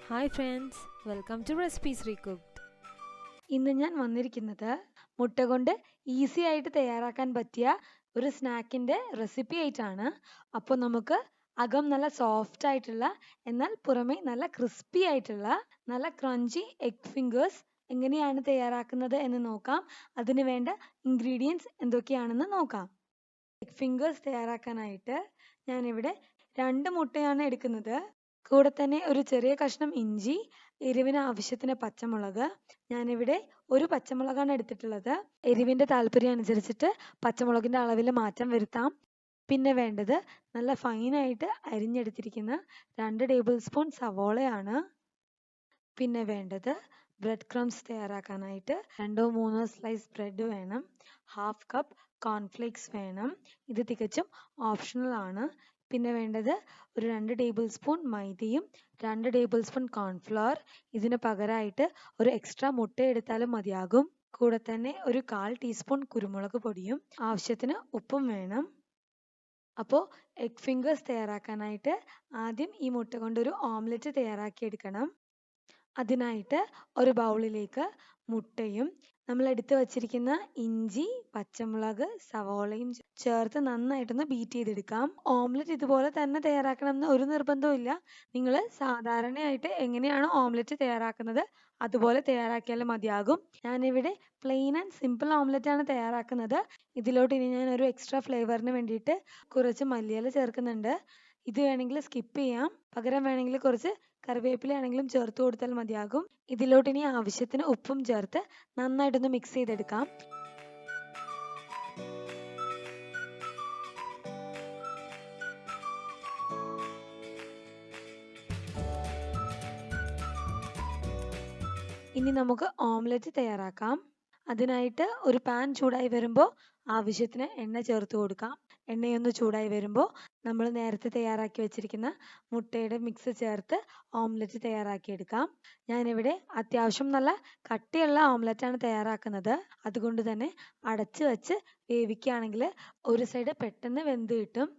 Hi friends, welcome to Recipes Recooked. ഇന്ന് ഞാൻ വന്നിരിക്കുന്നത് മുട്ട കൊണ്ട് ഈസി ആയിട്ട് തയ്യാറാക്കാൻ പറ്റിയ ഒരു സ്നാക്കിൻ്റെ റെസിപ്പി ആയിട്ടാണ്. അപ്പോൾ നമുക്ക് അകം നല്ല സോഫ്റ്റ് ആയിട്ടുള്ള എന്നാൽ പുറമേ നല്ല ക്രിസ്പി ആയിട്ടുള്ള നല്ല ക്രഞ്ചി എഗ് ഫിംഗേഴ്സ് എങ്ങനെയാണ് തയ്യാറാക്കുന്നത് എന്ന് നോക്കാം. അതിന് വേണ്ട ഇൻഗ്രീഡിയൻസ് എന്തൊക്കെയാണെന്ന് നോക്കാം. എഗ് ഫിംഗേഴ്സ് തയ്യാറാക്കാനായിട്ട് ഞാനിവിടെ 2 മുട്ടയാണ് എടുക്കുന്നത്. കൂടെ തന്നെ ഒരു ചെറിയ കഷ്ണം ഇഞ്ചി, എരിവിന് ആവശ്യത്തിന് പച്ചമുളക്. ഞാനിവിടെ ഒരു പച്ചമുളകാണ് എടുത്തിട്ടുള്ളത്. എരിവിൻ്റെ താല്പര്യം അനുസരിച്ചിട്ട് പച്ചമുളകിൻ്റെ അളവിൽ മാറ്റം വരുത്താം. പിന്നെ വേണ്ടത് നല്ല ഫൈനായിട്ട് അരിഞ്ഞെടുത്തിരിക്കുന്ന 2 ടേബിൾ സ്പൂൺ സവോളയാണ്. പിന്നെ വേണ്ടത് ബ്രെഡ് ക്രംസ് തയ്യാറാക്കാനായിട്ട് 2-3 സ്ലൈസ് ബ്രെഡ് വേണം. 1/2 കപ്പ് കോൺഫ്ലേക്സ് വേണം. ഇത് തികച്ചും ഓപ്ഷണൽ ആണ്. പിന്നെ വേണ്ടത് ഒരു 2 ടേബിൾ സ്പൂൺ മൈദയും 2 ടേബിൾ സ്പൂൺ കോൺഫ്ലവർ. ഇതിന് പകരമായിട്ട് ഒരു എക്സ്ട്രാ മുട്ട എടുത്താലും മതിയാകും. കൂടെ തന്നെ ഒരു 1/4 ടീസ്പൂൺ കുരുമുളക് പൊടിയും ആവശ്യത്തിന് ഉപ്പും വേണം. അപ്പോൾ എഗ് ഫിംഗേഴ്സ് തയ്യാറാക്കാനായിട്ട് ആദ്യം ഈ മുട്ട കൊണ്ടൊരു ഓംലെറ്റ് തയ്യാറാക്കിയെടുക്കണം. അതിനായിട്ട് ഒരു ബൗളിലേക്ക് മുട്ടയും നമ്മൾ എടുത്തു വച്ചിരിക്കുന്ന ഇഞ്ചി, പച്ചമുളക്, സവോളയും ചേർത്ത് നന്നായിട്ടൊന്ന് ബീറ്റ് ചെയ്തെടുക്കാം. ഓംലെറ്റ് ഇതുപോലെ തന്നെ തയ്യാറാക്കണം എന്ന് ഒരു നിർബന്ധവും ഇല്ല. നിങ്ങൾ സാധാരണയായിട്ട് എങ്ങനെയാണോ ഓംലെറ്റ് തയ്യാറാക്കുന്നത് അതുപോലെ തയ്യാറാക്കിയാലും മതിയാകും. ഞാനിവിടെ പ്ലെയിൻ ആൻഡ് സിമ്പിൾ ഓംലെറ്റ് ആണ് തയ്യാറാക്കുന്നത്. ഇതിലോട്ട് ഇനി ഞാൻ ഒരു എക്സ്ട്രാ ഫ്ലേവറിന് വേണ്ടിയിട്ട് കുറച്ച് മല്ലിയില ചേർക്കുന്നുണ്ട്. ഇത് വേണമെങ്കിൽ സ്കിപ്പ് ചെയ്യാം. പകരം വേണമെങ്കിൽ കുറച്ച് കറിവേപ്പില ആണെങ്കിലും ചേർത്ത് കൊടുത്താൽ മതിയാകും. ഇതിലോട്ട് ഇനി ആവശ്യത്തിന് ഉപ്പും ചേർത്ത് നന്നായിട്ടൊന്ന് മിക്സ് ചെയ്തെടുക്കാം. ഇനി നമുക്ക് ഓംലെറ്റ് തയ്യാറാക്കാം. അതിനായിട്ട് ഒരു പാൻ ചൂടായി വരുമ്പോൾ ആവശ്യത്തിന് എണ്ണ ചേർത്ത് കൊടുക്കാം. എണ്ണയൊന്ന് ചൂടായി വരുമ്പോൾ നമ്മൾ നേരത്തെ തയ്യാറാക്കി വെച്ചിരിക്കുന്ന മുട്ടയുടെ മിക്സ് ചേർത്ത് ഓംലെറ്റ് തയ്യാറാക്കിയെടുക്കാം. ഞാനിവിടെ അത്യാവശ്യം നല്ല കട്ടിയുള്ള ഓംലെറ്റാണ് തയ്യാറാക്കുന്നത്. അതുകൊണ്ട് തന്നെ അടച്ച് വെച്ച് വേവിക്കുകയാണെങ്കിൽ ഒരു സൈഡ് പെട്ടെന്ന് വെന്ത് കിട്ടും.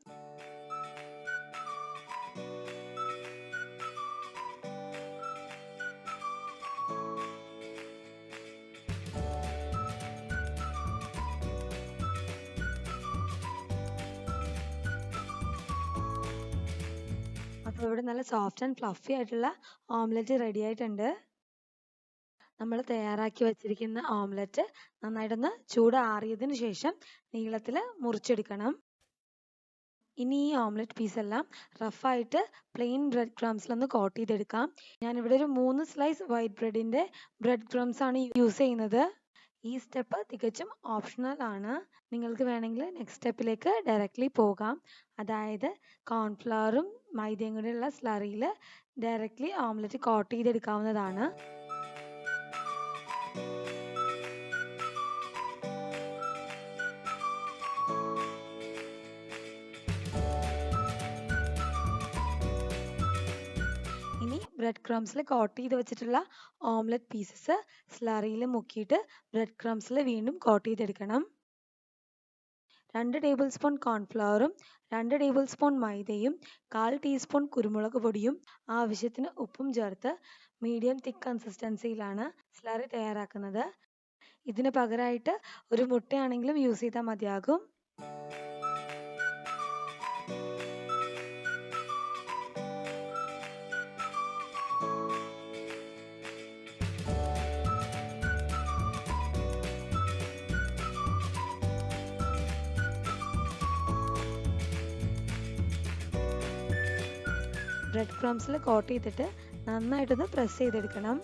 അപ്പോൾ ഇവിടെ നല്ല സോഫ്റ്റ് ആൻഡ് ഫ്ലഫി ആയിട്ടുള്ള ഓംലെറ്റ് റെഡി ആയിട്ടുണ്ട്. നമ്മൾ തയ്യാറാക്കി വെച്ചിരിക്കുന്ന ഓംലെറ്റ് നന്നായിട്ടൊന്ന് ചൂടാറിയതിന് ശേഷം നീളത്തിൽ മുറിച്ചെടുക്കണം. ഇനി ഈ ഓംലെറ്റ് പീസ് എല്ലാം റഫായിട്ട് പ്ലെയിൻ ബ്രെഡ് ക്രംസിലൊന്ന് കോട്ട് ചെയ്തെടുക്കാം. ഞാനിവിടെ ഒരു 3 സ്ലൈസ് വൈറ്റ് ബ്രെഡിൻ്റെ ബ്രെഡ് ക്രംസ് ആണ് യൂസ് ചെയ്യുന്നത്. ഈ സ്റ്റെപ്പ് തികച്ചും ഓപ്ഷണൽ ആണ്. നിങ്ങൾക്ക് വേണമെങ്കിൽ നെക്സ്റ്റ് സ്റ്റെപ്പിലേക്ക് ഡയറക്റ്റ്ലി പോകാം. അതായത് കോൺഫ്ലവറും മൈദയും കൂടെയുള്ള സ്ലറിയിൽ ഡയറക്റ്റ്ലി ഓംലെറ്റ് കോട്ട് ചെയ്തെടുക്കാവുന്നതാണ്. ഇനി ബ്രെഡ് ക്രംസിൽ കോട്ട് ചെയ്ത് വെച്ചിട്ടുള്ള ഓംലെറ്റ് പീസസ് സ്ലറിയിൽ മുക്കിയിട്ട് ബ്രെഡ് ക്രംസിൽ വീണ്ടും കോട്ട് ചെയ്തെടുക്കണം. 2 ടേബിൾ സ്പൂൺ കോൺഫ്ലവറും 2 ടേബിൾ സ്പൂൺ മൈദയും 1/4 ടീസ്പൂൺ കുരുമുളക് പൊടിയും ആവശ്യത്തിന് ഉപ്പും ചേർത്ത് മീഡിയം തിക്ക് കൺസിസ്റ്റൻസിയിലാണ് സ്ലറി തയ്യാറാക്കുന്നത്. ഇതിന് പകരമായിട്ട് ഒരു മുട്ടയാണെങ്കിലും യൂസ് ചെയ്താൽ മതിയാകും. ബ്രെഡ് ക്രംസിൽ കോട്ട് ചെയ്തിട്ട് നന്നായിട്ടൊന്ന് പ്രസ് ചെയ്തെടുക്കണം.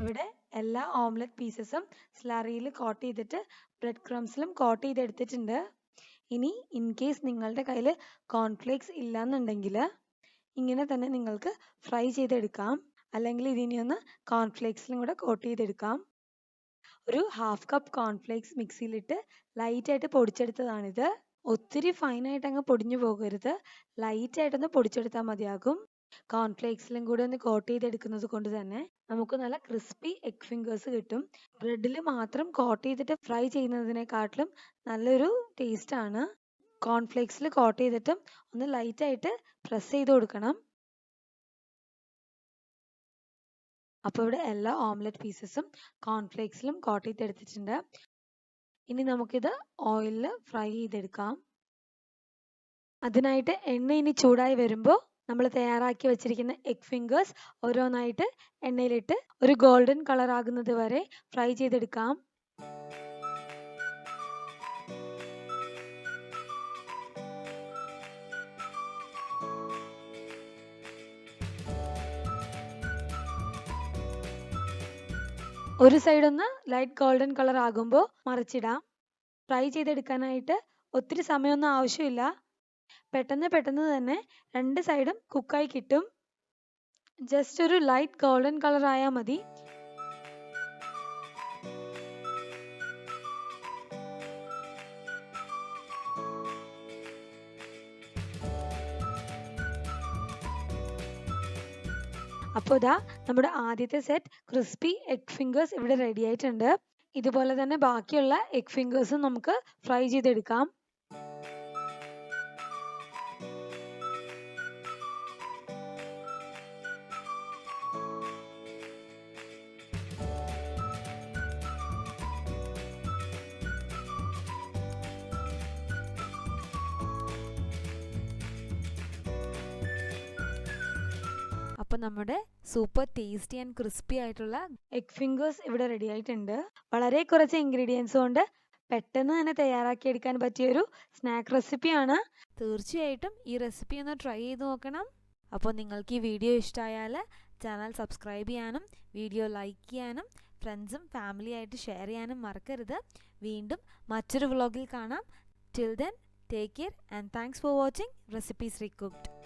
ഇവിടെ എല്ലാ ഓംലെറ്റ് പീസസും സ്ലറിയിൽ കോട്ട് ചെയ്തിട്ട് ബ്രെഡ് ക്രംസിലും കോട്ട് ചെയ്തെടുത്തിട്ടുണ്ട്. ഇനി ഇൻ കേസ് നിങ്ങളുടെ കയ്യിൽ കോൺഫ്ലേക്സ് ഇല്ലാന്നുണ്ടെങ്കിൽ ഇങ്ങനെ തന്നെ നിങ്ങൾക്ക് ഫ്രൈ ചെയ്തെടുക്കാം. അല്ലെങ്കിൽ ഇതിനെയൊന്ന് കോൺഫ്ലേക്സിലും കൂടെ കോട്ട് ചെയ്തെടുക്കാം. ഒരു 1/2 കപ്പ് കോൺഫ്ലേക്സ് മിക്സിയിലിട്ട് ലൈറ്റായിട്ട് പൊടിച്ചെടുത്തതാണിത്. ഒത്തിരി ഫൈനായിട്ട് അങ്ങ് പൊടിഞ്ഞു പോകരുത്. ലൈറ്റായിട്ടൊന്ന് പൊടിച്ചെടുത്താൽ മതിയാകും. കോൺഫ്ലേക്സിലും കൂടി ഒന്ന് കോട്ട് ചെയ്തെടുക്കുന്നത് കൊണ്ട് തന്നെ നമുക്ക് നല്ല ക്രിസ്പി എഗ് ഫിംഗേഴ്സ് കിട്ടും. ബ്രെഡിൽ മാത്രം കോട്ട് ചെയ്തിട്ട് ഫ്രൈ ചെയ്യുന്നതിനെക്കാട്ടിലും നല്ലൊരു ടേസ്റ്റ് ആണ്. കോൺഫ്ലേക്സിൽ കോട്ട് ചെയ്തിട്ടും ഒന്ന് ലൈറ്റായിട്ട് പ്രസ് ചെയ്ത് കൊടുക്കണം. അപ്പോൾ ഇവിടെ എല്ലാ ഓംലെറ്റ് പീസസും കോൺഫ്ലേക്സിലും കോട്ട് ചെയ്തെടുത്തിട്ടുണ്ട്. ഇനി നമുക്കിത് ഓയിലിൽ ഫ്രൈ ചെയ്തെടുക്കാം. അതിനായിട്ട് എണ്ണ ഇനി ചൂടായി വരുമ്പോൾ നമ്മൾ തയ്യാറാക്കി വെച്ചിരിക്കുന്ന എഗ് ഫിംഗേഴ്സ് ഓരോന്നായിട്ട് എണ്ണയിലിട്ട് ഒരു ഗോൾഡൻ കളർ ആകുന്നത് വരെ ഫ്രൈ ചെയ്തെടുക്കാം. ഒരു സൈഡ് ഒന്ന് ലൈറ്റ് ഗോൾഡൻ കളർ ആകുമ്പോൾ മറിച്ചിടാം. ഫ്രൈ ചെയ്തെടുക്കാനായിട്ട് ഒത്തിരി സമയമൊന്നും ആവശ്യമില്ല. പെട്ടെന്ന് തന്നെ രണ്ട് സൈഡും കുക്കായി കിട്ടും. ജസ്റ്റ് ഒരു ലൈറ്റ് ഗോൾഡൻ കളർ ആയാൽ മതി. അപ്പോൾ ഇതാ നമ്മുടെ ആദ്യത്തെ സെറ്റ് ക്രിസ്പി എഗ് ഫിംഗേഴ്സ് ഇവിടെ റെഡി ആയിട്ടുണ്ട്. ഇതുപോലെ തന്നെ ബാക്കിയുള്ള എഗ് ഫിംഗേഴ്സും നമുക്ക് ഫ്രൈ ചെയ്തെടുക്കാം. അപ്പോൾ നമ്മുടെ സൂപ്പർ ടേസ്റ്റി ആൻഡ് ക്രിസ്പി ആയിട്ടുള്ള എഗ് ഫിംഗേഴ്സ് ഇവിടെ റെഡി ആയിട്ടുണ്ട്. വളരെ കുറച്ച് ഇൻഗ്രീഡിയൻസ് കൊണ്ട് പെട്ടെന്ന് തന്നെ തയ്യാറാക്കിയെടുക്കാൻ പറ്റിയൊരു സ്നാക്ക് റെസിപ്പിയാണ്. തീർച്ചയായിട്ടും ഈ റെസിപ്പി ഒന്ന് ട്രൈ ചെയ്ത് നോക്കണം. അപ്പോൾ നിങ്ങൾക്ക് ഈ വീഡിയോ ഇഷ്ടമായാൽ ചാനൽ സബ്സ്ക്രൈബ് ചെയ്യാനും വീഡിയോ ലൈക്ക് ചെയ്യാനും ഫ്രണ്ട്സും ഫാമിലിയായിട്ട് ഷെയർ ചെയ്യാനും മറക്കരുത്. വീണ്ടും മറ്റൊരു വ്ളോഗിൽ കാണാം. Till then take care and thanks for watching recipes റീകുക്ക്ഡ്.